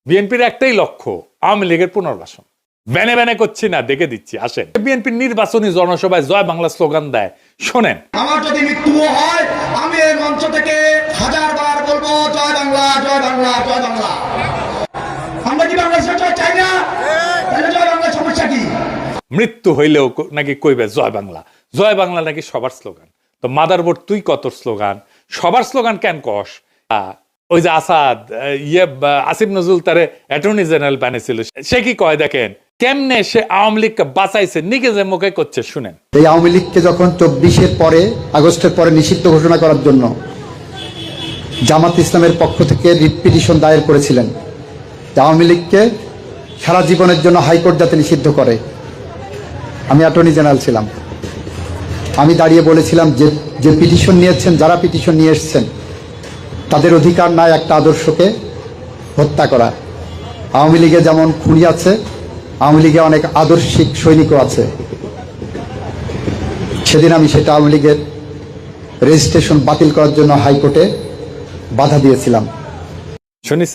বিএনপির একটাই লক্ষ্য, আওয়ামী লীগের পুনর্বাসন। ব্যানে ব্যানে করছি না, দেখে দিচ্ছি, আসেন। বিএনপির নির্বাচনী জনসভায় জয় বাংলা স্লোগান দেয়, শোনেন। আমার যদি মৃত্যু হয়, আমি এই মঞ্চ থেকে 1000 বার বলবো জয় বাংলা, জয় বাংলা, জয় বাংলা। আমরা কি বাংলাদেশের জয় চাই না? তাহলে জয় বাংলা সমস্যা কি? মৃত্যু হইলেও নাকি কইবে জয় বাংলা। জয় বাংলা নাকি সবার স্লোগান। তো মাদারবোর্ড তুই কত স্লোগান, সবার স্লোগান কেন কস? ওই যে আসাদ আসিফ নজরুল তারে অ্যাটর্নি জেনারেল বানিয়েছিল, সে কি কয় দেখেন কেমনে সে আওয়ামী লীগকে বাঁচাইছে, নিজে মুখে করছে, শুনেন। এই আওয়ামী লীগকে যখন 24-এর পরে, আগস্টের পরে নিষিদ্ধ ঘোষণা করার জন্য জামাত ইসলামের পক্ষ থেকে রিট পিটিশন দায়ের করেছিলেন, আওয়ামী লীগকে সারা জীবনের জন্য হাইকোর্ট যাতে নিষিদ্ধ করে। আমি অ্যাটর্নি জেনারেল ছিলাম। আমি দাঁড়িয়ে বলেছিলাম যে পিটিশন নিয়েছেন, যারা পিটিশন নিয়ে এসছেন, তাদের অধিকার নাই একটা আদর্শকে হত্যা করা। আওয়ামী লীগে যেমন খুনি আছে, আওয়ামী লীগে অনেক আদর্শিক সৈনিকও আছে। সেদিন আমি সেটা আওয়ামী লীগের রেজিস্ট্রেশন বাতিল করার জন্য হাইকোর্টে বাধা দিয়েছিলাম। শুনিস,